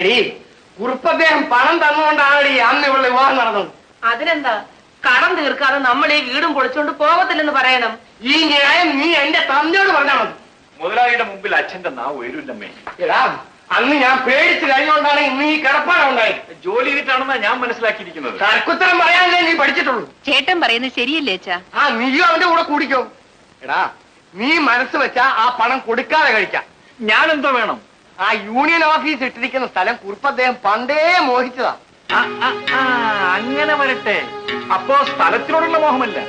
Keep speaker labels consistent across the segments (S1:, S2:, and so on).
S1: കുറുപ്പദ്ദേഹം പണം തന്നുകൊണ്ടാണ് അന്ന് ഇവളുടെ വിവാഹം നടന്നത്.
S2: അതിനെന്താ, കടം തീർക്കാതെ നമ്മൾ ഈ വീടും പൊളിച്ചോണ്ട് പോകത്തില്ലെന്ന് പറയണം.
S1: ഈ ന്യായം നീ എന്റെ തന്നയോട് പറഞ്ഞാൽ മതി.
S3: മുതലാളിയുടെ മുമ്പിൽ അച്ഛന്റെ നാവ് ഉയരില്ലമ്മേ.
S1: എടാ, അന്ന് ഞാൻ പേടിച്ച് കഴിഞ്ഞുകൊണ്ടാണ് ഇന്ന് ഈ കിടപ്പാടം ഉണ്ടായി.
S3: ജോലി ചെയ്തിട്ടാണെന്നാ ഞാൻ മനസ്സിലാക്കിയിരിക്കുന്നത്.
S1: തർക്കുത്തരം പറയാനല്ലേ നീ പഠിച്ചിട്ടുള്ളൂ.
S2: ചേട്ടൻ പറയുന്നത് ശരിയല്ലേ അച്ഛാ?
S1: നീയും അവന്റെ കൂടെ കൂടിക്കോ. എടാ, നീ മനസ്സ് വെച്ചാ ആ പണം കൊടുക്കാതെ കഴിക്കാം.
S3: ഞാൻ എന്തോ വേണം?
S1: ആ യൂണിയൻ ഓഫീസ് ഇട്ടിരിക്കുന്ന സ്ഥലം കുറുപ്പദ്ദേഹം പണ്ടേ മോഹിച്ചതാ.
S3: അങ്ങനെ വരട്ടെ. അപ്പോ സ്ഥലത്തിനോടുള്ള മോഹമല്ല,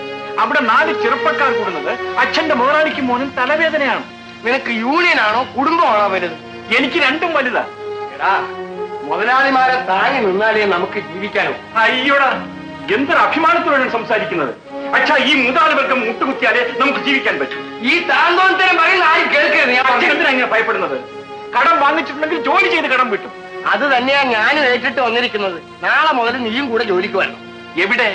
S3: അവിടെ 4 ചെറുപ്പക്കാർ കൂടുന്നത് അച്ഛന്റെ മുതലാളിക്കും മോനും തലവേദനയാണ്.
S1: നിനക്ക് യൂണിയനാണോ കുടുംബമാണോ വലുത്?
S3: എനിക്ക് രണ്ടും വലുതാ.
S1: എടാ, മുതലാളിമാരെ താങ്ങി നിന്നാലേ നമുക്ക് ജീവിക്കാനോ.
S3: അയ്യോടാ, എന്തൊരു അഭിമാനത്തോടാണ് സംസാരിക്കുന്നത്. അച്ഛാ, ഈ മുതലാളികൾക്ക് മുട്ടുകുത്തിയാലേ നമുക്ക് ജീവിക്കാൻ പറ്റും.
S1: ഈ താന്തോന്നരം പറയുന്ന ആരും കേൾക്കരുത്.
S3: എന്തിനാ ഇങ്ങനെ ഭയപ്പെടുന്നത്? കടം വാങ്ങിച്ചിട്ടുണ്ടെങ്കിൽ ജോലി ചെയ്ത് കടം കിട്ടും.
S1: അത് തന്നെയാ ഞാനും ഏറ്റിട്ട് വന്നിരിക്കുന്നത്. നാളെ മുതൽ നീയും കൂടെ ജോലിക്ക് വരണം.
S3: എവിടെ?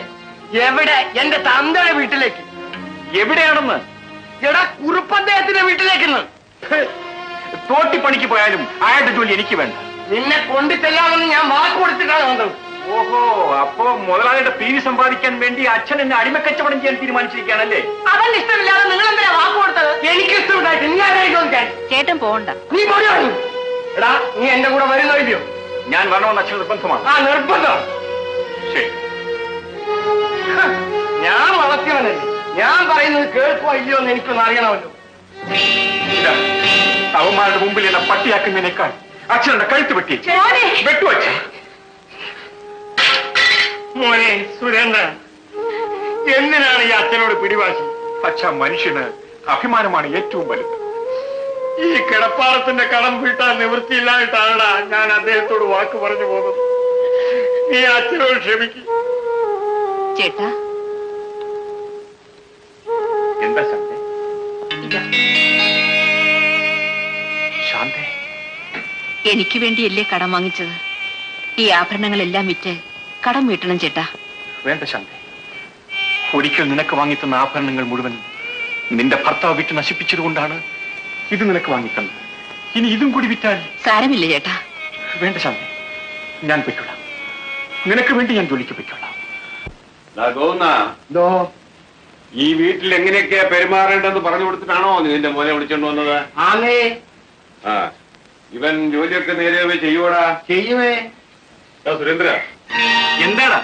S1: എവിടെ? എന്റെ തന്തയുടെ വീട്ടിലേക്ക്.
S3: എവിടെയാണെന്ന്?
S1: എടാ, കുറുപ്പദ്ദേഹത്തിന്റെ വീട്ടിലേക്കെന്ന്.
S3: തോട്ടിപ്പണിക്ക് പോയാലും അയാളുടെ ജോലി എനിക്ക് വേണ്ട.
S1: നിന്നെ കൊണ്ടു ചെല്ലാമെന്ന് ഞാൻ വാക്ക് കൊടുത്തിട്ടാണ് വന്നത്.
S3: ഓഹോ, അപ്പോ മുതലാളിയുടെ പീരി സമ്പാദിക്കാൻ വേണ്ടി അച്ഛൻ എന്നെ അടിമക്കച്ചവടം ചെയ്യാൻ തീരുമാനിച്ചിരിക്കുകയാണല്ലേ?
S2: അവൻ ഇഷ്ടമില്ലാതെ നിങ്ങൾ എന്തിനാ വാക്ക് കൊടുത്തത്?
S1: എനിക്ക് ഇഷ്ടമുണ്ടായിട്ട് നീ ആരായിരിക്കും?
S2: ചേട്ടൻ പോകണ്ട.
S1: നീ പൊടി വാങ്ങി. എടാ, നീ എന്റെ കൂടെ വരുന്നോ ഇല്ലയോ?
S3: ഞാൻ വരണമെന്ന് അച്ഛൻ നിർബന്ധമാണ്.
S1: നിർബന്ധം.
S3: ശരി,
S1: ഞാൻ വളർത്തിയവനല്ലേ, ഞാൻ പറയുന്നത് കേൾക്കുമോ ഇല്ലയോ എന്ന് എനിക്കൊന്ന് അറിയണമല്ലോ.
S3: അവന്മാരുടെ മുമ്പിൽ എന്നെ പട്ടിയാക്കുന്നതിനേക്കാൾ അച്ഛനുടെ കഴുത്ത് വെട്ടി വെട്ടുവച്ച.
S1: മോനെ സുരേന്ദ്രൻ, എന്തിനാണ് ഈ അച്ഛനോട് പിടിവാശി?
S3: അച്ഛ, മനുഷ്യന് അഭിമാനമാണ് ഏറ്റവും വലുത്.
S1: ഈ കിടപ്പാടത്തിന്റെ കടം വീട്ടാൻ നിവൃത്തിയില്ലായിട്ടാണ് ഞാൻ അദ്ദേഹത്തോട് വാക്ക് പറഞ്ഞു പോകുന്നത്. നീ അച്ഛനോട് ക്ഷമിക്കും.
S2: ചേട്ടാ,
S3: എന്താ ശാന്തേ? ശാന്തേ,
S2: എനിക്ക് വേണ്ടിയല്ലേ കടം വാങ്ങിച്ചത്? ഈ ആഭരണങ്ങളെല്ലാം വിറ്റ് കടം വീട്ടണം ചേട്ടാ.
S3: വേണ്ട ശാന്തേ, ഒരിക്കൽ നിനക്ക് വാങ്ങിത്തന്ന ആഭരണങ്ങൾ മുഴുവൻ നിന്റെ ഭർത്താവ് വിറ്റ് നശിപ്പിച്ചത് കൊണ്ടാണ് ഇത് നിനക്ക് വാങ്ങിത്തന്നത്. ഇനി ഇതും കൂടി വിറ്റാൽ?
S2: സാരമില്ല ചേട്ടാ.
S3: വേണ്ട ശാന്തേ, ഞാൻ പൊയ്ക്കൊള്ളാം. നിനക്ക് വേണ്ടി ഞാൻ ജോലിക്ക് പൊയ്ക്കൊള്ളാം.
S4: ഈ വീട്ടിൽ എങ്ങനെയൊക്കെയാ പെരുമാറേണ്ടതെന്ന് പറഞ്ഞു കൊടുത്തിട്ടാണോ നിന്റെ മോനെ വിളിച്ചോണ്ട് വന്നത്?
S1: ആന്നേ.
S4: ഇവൻ ജോലിയൊക്കെ നേരെ ചെയ്യൂടാ?
S1: ചെയ്യുമേ.
S4: സുരേന്ദ്ര,
S3: എന്താടാ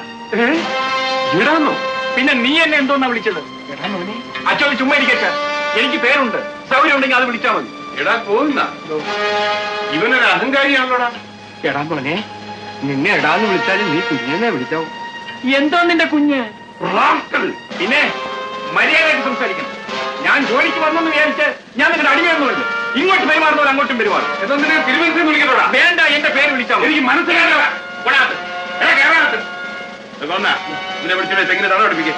S3: ഇടാന്നോ? പിന്നെ നീ എന്നെ എന്തോന്നാ വിളിച്ചത്? അച്ഛൻ ചുമ്മാ ഇരിക്കച്ച, എനിക്ക് പേരുണ്ട്. സൗകര്യം ഉണ്ടെങ്കിൽ അത് വിളിച്ചാൽ മതി.
S4: എടാ പോകുന്ന ഇവനൊരു അഹങ്കാരിയാണല്ലോടാ.
S1: എടാ മോനെ, നിന്നെ എടാന്ന് വിളിച്ചാലും നീ കുഞ്ഞെന്നെ വിളിച്ചാവും.
S3: എന്തോ നിന്റെ കുഞ്ഞ്? പിന്നെ മര്യാദയായിട്ട് സംസാരിക്കണം. ഞാൻ ജോലിക്ക് വന്നെന്ന് വിചാരിച്ച് ഞാൻ നിങ്ങളുടെ അടിമയൊന്നുമില്ല. ഇങ്ങോട്ട് പെരുമാറുന്നവർ അങ്ങോട്ടും പെരുമാറും.
S4: എന്തിനാ തിരുവനന്തപുരം വിളിക്കണോടാ?
S3: വേണ്ട, എന്റെ പേര് വിളിച്ചാൽ
S4: എനിക്ക് മനസ്സിലാകാ. ഇതിനെ വിളിച്ചോടെ തെങ്ങിനെ തട പഠിപ്പിക്കും.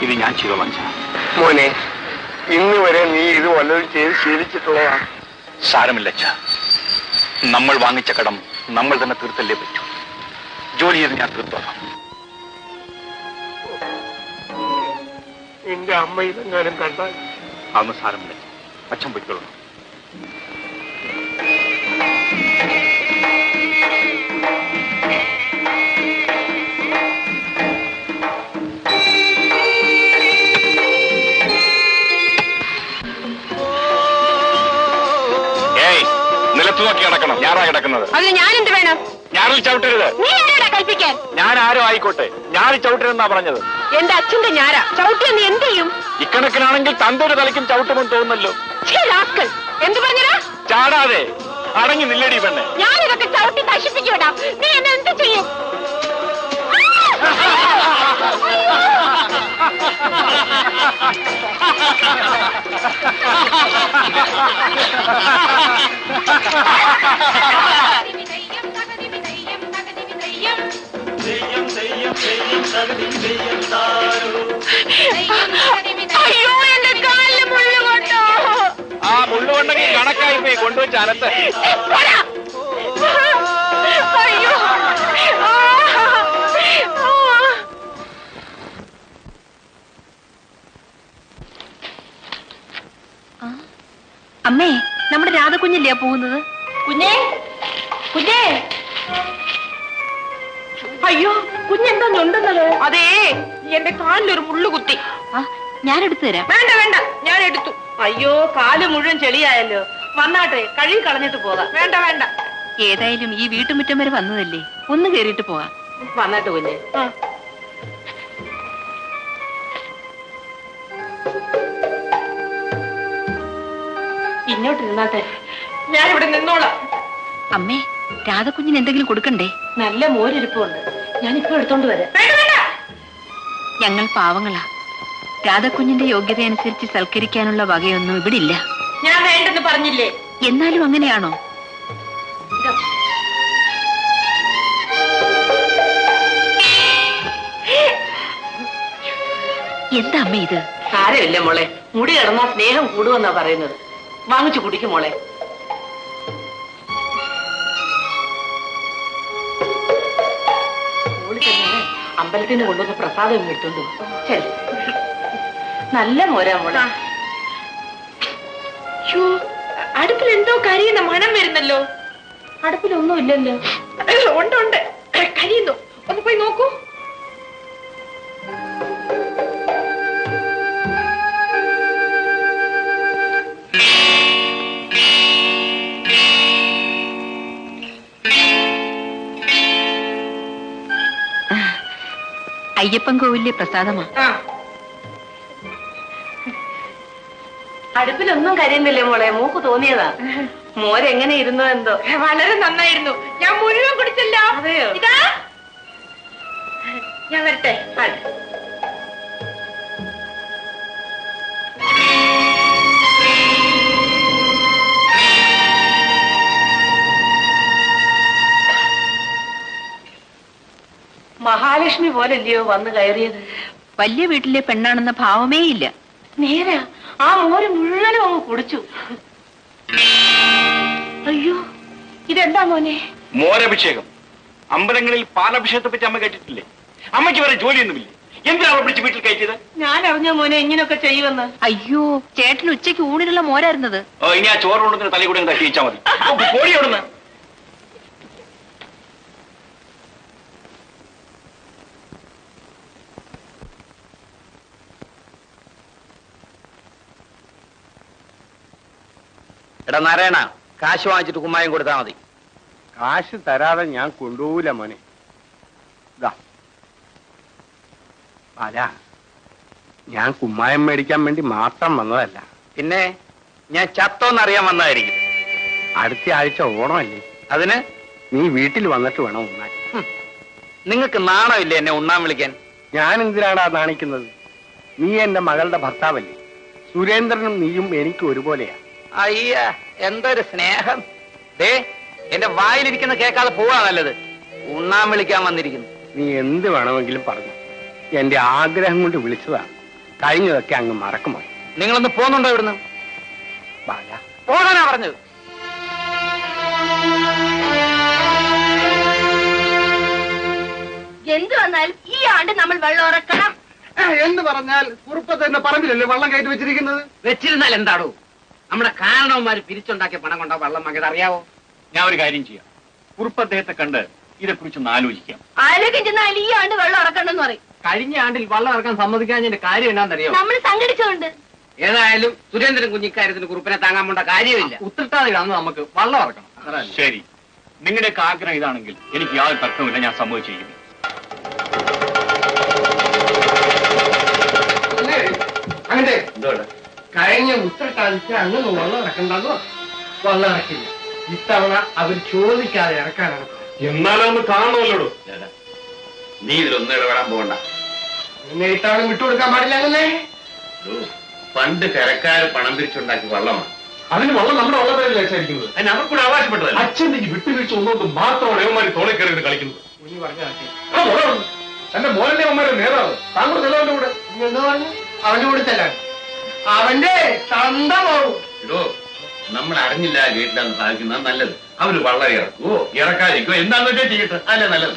S3: ഇത് ഞാൻ ചെയ്തോളാം
S1: മോനെ. ഇന്ന് വരെ നീ ഇത് വല്ലതും ചെയ്ത് ശീലിച്ചിട്ടുള്ളതാണ്.
S3: സാരമില്ല അച്ഛ, നമ്മൾ വാങ്ങിച്ച കടം നമ്മൾ തന്നെ തീർത്തല്ലേ പറ്റൂ. ജോലി ചെയ്ത് ഞാൻ തീർത്തോളാം.
S1: എന്റെ അമ്മ ഇതെങ്ങാനും കണ്ടാൽ?
S3: അതൊന്നും സാരമില്ല, അച്ഛൻ പൊയ്ക്കോളൂ. നിലത്ത് നോക്കി കിടക്കണം. ഞാറാ കിടക്കുന്നത്.
S2: അതിന് ഞാൻ എന്ത് വേണം?
S3: ഞാറിൽ ചവിട്ടരുത്.
S2: നീ ആരാടാ കൽപ്പിക്കാൻ?
S3: ഞാൻ ആരോ ആയിക്കോട്ടെ, ഞാറിൽ ചവിട്ടരുതെന്നാ പറഞ്ഞത്.
S2: എന്റെ അച്ഛന്റെ ഞാരാ ചവിട്ടിയ നീ എന്ത് ചെയ്യും?
S3: ഇക്കണക്കിനാണെങ്കിൽ തന്തൊരു തലയ്ക്കും ചവിട്ടുമെന്ന് തോന്നുന്നല്ലോ.
S2: എന്ത് പറഞ്ഞാ?
S3: ചാടാതെ അടങ്ങി നില്ലടി പെണ്ണെ.
S2: ഞാനിതൊക്കെ ചവിട്ടി നശിപ്പിക്കൂടാ. നീ എന്നെ എന്ത് ചെയ്യും? അയ്യോ, എന്റെ കാലില് മുള്ളു കൊണ്ടോ?
S3: ആ മുള്ളുകൊണ്ടെങ്കിൽ കണക്കായി പോയി കൊണ്ടുവച്ച് അനത്ത്.
S2: അയ്യോ, അമ്മേ, നമ്മുടെ രാധകുഞ്ഞില്ലേ പോകുന്നത്? കുഞ്ഞേ, കുഞ്ഞേ. അയ്യോ, കുഞ്ഞെന്താ ഞൊണ്ടുന്നത്? അതേ, എന്റെ കാലിലൊരു മുള്ളു കുത്തി. ഞാൻ എടുത്തു തരാം. വേണ്ട വേണ്ട, ഞാൻ എടുത്തു. അയ്യോ, കാല് മുഴുവൻ ചെളിയായല്ലോ. വന്നാട്ടെ, കഴുകി കളഞ്ഞിട്ട് പോകാം. വേണ്ട വേണ്ട. ഏതായാലും ഈ വീട്ടുമുറ്റം വരെ വന്നതല്ലേ, ഒന്ന് കേറിയിട്ട് പോകാം. വന്നാട്ട് കുഞ്ഞെ. ഇങ്ങോട്ടിരുന്നാട്ടെ, ഞാനിവിടെ നിന്നോളാം. അമ്മേ, രാധകുഞ്ഞിന് എന്തെങ്കിലും കൊടുക്കണ്ടേ? നല്ല മോരിരിപ്പുണ്ട്, ഞാനിപ്പോ എടുത്തോണ്ട് വരാം. ഞങ്ങൾ പാവങ്ങളാ. രാധകുഞ്ഞിന്റെ യോഗ്യതയനുസരിച്ച് സൽക്കരിക്കാനുള്ള വകയൊന്നും ഇവിടെ ഇല്ല. ഞാൻ വേണ്ടെന്ന് പറഞ്ഞില്ലേ? എന്നാലും അങ്ങനെയാണോ? എന്താ അമ്മ ഇത്? സാരമില്ല മോളെ, മുടി കിടന്നാ സ്നേഹം കൂടുമെന്നാ പറയുന്നത്. വാങ്ങിച്ചു കുടിക്കും മോളെ. അമ്പലത്തിൽ നിന്ന് കൊണ്ടുവന്ന പ്രസാദം എടുത്തോണ്ട് ശരി. നല്ല മോരാ മോളെ. അടുപ്പിൽ എന്തോ കരിയുന്ന മണം വരുന്നല്ലോ. അടുപ്പിലൊന്നും ഇല്ലല്ലോ. ഉണ്ട് ഉണ്ട്, കരിയുന്നു. ഒന്ന് പോയി നോക്കൂ. അയ്യപ്പൻ കോവിലെ പ്രസാദമാ. അടുപ്പിലൊന്നും കരിയുന്നില്ലേ മോളെ, മൂക്ക് തോന്നിയതാ. മോരെങ്ങനെ ഇരുന്നോ എന്തോ. വളരെ നന്നായിരുന്നു, ഞാൻ മുഴുവൻ കുടിച്ചല്ലോ. അതെയോ? ഇതാ ഞാൻ വരട്ടെ. മഹാലക്ഷ്മി പോലല്ലയോ വന്ന് കയറിയത്? വലിയ വീട്ടിലെ പെണ്ണാണെന്ന ഭാവമേ ഇല്ല. നേരാ, ആ മോര് മുഴുവനും അങ്ങ് കുടിച്ചു. അയ്യോ, ഇതെന്താ മോനെ?
S3: മോരഭിഷേകം. അമ്പലങ്ങളിൽ പാലഭിഷേകത്തെ പറ്റി അമ്മ കേട്ടിട്ടില്ലേ? അമ്മയ്ക്ക് വേറെ ജോലിയൊന്നുമില്ലേ? എന്തിനാ അവളെ പിടിച്ച് വീട്ടിൽ കയറ്റിയത്? ഞാൻ
S2: അറിഞ്ഞ മോനെ ഇങ്ങനെയൊക്കെ ചെയ്യുമെന്ന്. അയ്യോ, ചേട്ടന് ഉച്ചയ്ക്ക് ഊണിനുള്ള മോരായിരുന്നത്.
S3: ഇനി ആ ചോറ് കൊണ്ടുവന്ന് തലയിൽ കൂടെ തട്ടിച്ചാ മതി. കോഴി ഓടുന്ന
S5: എടാ നാരായണ, കാശ് വാങ്ങിച്ചിട്ട് കുമ്മായം കൊടുത്താ മതി.
S1: കാശ് തരാതെ ഞാൻ കൊണ്ടുപോവില്ല മോനെ. അല്ല, ഞാൻ കുമ്മായം മേടിക്കാൻ വേണ്ടി മാത്രം വന്നതല്ല.
S5: പിന്നെ ഞാൻ ചത്തോന്നറിയാൻ വന്നതായിരിക്കും.
S1: അടുത്ത ആഴ്ച ഓണമല്ലേ,
S5: അതിന്
S1: നീ വീട്ടിൽ വന്നിട്ട് വേണം ഉണ്ണാൻ.
S5: നിങ്ങൾക്ക് നാണമില്ലേ എന്നെ ഉണ്ണാൻ വിളിക്കാൻ?
S1: ഞാൻ എന്തിനാടാ നാണിക്കുന്നത്? നീ എന്റെ മകളുടെ ഭർത്താവല്ലേ. സുരേന്ദ്രനും നീയും എനിക്ക് ഒരുപോലെയാ.
S5: അയ്യ, എന്തൊരു സ്നേഹം. ദേ, എന്റെ വായിലിരിക്കുന്ന കേൾക്കാതെ പോവാ നല്ലത്. ഉണ്ണാൻ വിളിക്കാൻ വന്നിരിക്കുന്നു.
S1: നീ എന്ത് വേണമെങ്കിലും പറഞ്ഞു, എന്റെ ആഗ്രഹം കൊണ്ട് വിളിച്ചതാണ്. കഴിഞ്ഞതൊക്കെ അങ്ങ് മറക്കുമോ?
S5: നിങ്ങളൊന്ന് പോന്നുണ്ടോ ഇവിടുന്ന്? പോകാനാ പറഞ്ഞത്.
S2: എന്ത് വന്നാലും ഈ ആണ്ട് നമ്മൾ വെള്ളം ഇറക്കണം.
S1: എന്ന് പറഞ്ഞാൽ കുറുപ്പത്തിന്റെ പറമ്പിലല്ലേ വെള്ളം കയറ്റി വെച്ചിരിക്കുന്നത്?
S5: വെച്ചിരുന്നാൽ എന്താടോ? നമ്മുടെ കാരണവന്മാര് പിരിച്ചുണ്ടാക്കിയ പണം കൊണ്ടാ വെള്ളം വാങ്ങിയത്, അറിയാവോ?
S3: ഞാൻ ഒരു കാര്യം ചെയ്യാം. കുറുപ്പ് അദ്ദേഹത്തെ കണ്ട് ഇതേക്കുറിച്ചൊന്ന് ആലോചിക്കാം.
S2: ആലോചിക്കാൻ ചെന്നാൽ ഈ ആണ്ട് വെള്ളം ഇറക്കണമെന്ന് പറയും.
S5: കഴിഞ്ഞ ആണ്ടിൽ വെള്ളം ഇറക്കാൻ സമ്മതിക്കാഞ്ഞതിന്റെ കാര്യം എന്നാന്നറിയോ?
S2: നമ്മൾ സംഘടിച്ചുകൊണ്ട്.
S5: ഏതായാലും സുരേന്ദ്രൻ കുഞ്ഞിക്കാര്യത്തിന് കുറുപ്പിനെ താങ്ങാൻ പോണ്ട കാര്യമില്ല.
S3: ഉത്രട്ടാതിടാന്ന് നമുക്ക് വെള്ളം ഇറക്കണം. ശരി, നിങ്ങളുടെയൊക്കെ ആഗ്രഹം ഇതാണെങ്കിൽ എനിക്ക് യാതൊരു തർക്കമില്ല, ഞാൻ സമ്മതിച്ചിരിക്കുന്നു.
S1: അങ്ങനെ കഴിഞ്ഞ ഉത്തരട്ടാഴ്ച അങ്ങനെ വെള്ളം ഇറക്കണ്ടെന്നോ വെള്ളം ഇറക്കില്ല. ഇത്തവണ അവർ ചോദിക്കാതെ ഇറക്കാനാണ്.
S3: എന്നാലൊന്ന് കാണണമല്ലോ.
S4: നീ ഇതിലൊന്നും ഇടപെടാൻ പോകണ്ട.
S1: പിന്നെ ഇത്തവണ വിട്ടുകൊടുക്കാൻ പാടില്ല. അങ്ങനെ
S4: പണ്ട് കരക്കാര് പണം പിരിച്ചുണ്ടാക്കി വള്ളമാണ്.
S3: അതിന് വെള്ളം നമ്മുടെ വള്ളത്തിലല്ലേ അച്ഛായിരിക്കുന്നത്.
S4: അതിന് അവർക്കൂടെ അവകാശപ്പെട്ടതല്ല.
S3: അച്ഛൻ്റെ ഈ വിട്ടുവീഴ്ച ഒന്നുകൊണ്ട് മാത്രമാണ് ഏവന്മാര് തോളെ കയറി കളിക്കുന്നത്.
S1: കുഞ്ഞു പറഞ്ഞ
S3: എന്റെ മോനല്ലേ അവന്മാരെ നേതാവ്. താങ്കൾ ചെലവന്റെ കൂടെ
S1: എന്താ പറഞ്ഞു? അവന്റെ കൂടെ ചെല്ലാൻ അവന്റെ തന്ത പോകും.
S4: ഇടോ, നമ്മൾ അറിഞ്ഞില്ല വീട്ടിലാണ് സാധിക്കുന്നത് നല്ലത്. അവര് വള്ളം ഇറക്കുവോ ഇറക്കാതിരിക്കുവോ എന്താന്ന് വെച്ചാൽ ചെയ്യട്ടെ, അല്ലേ നല്ലത്.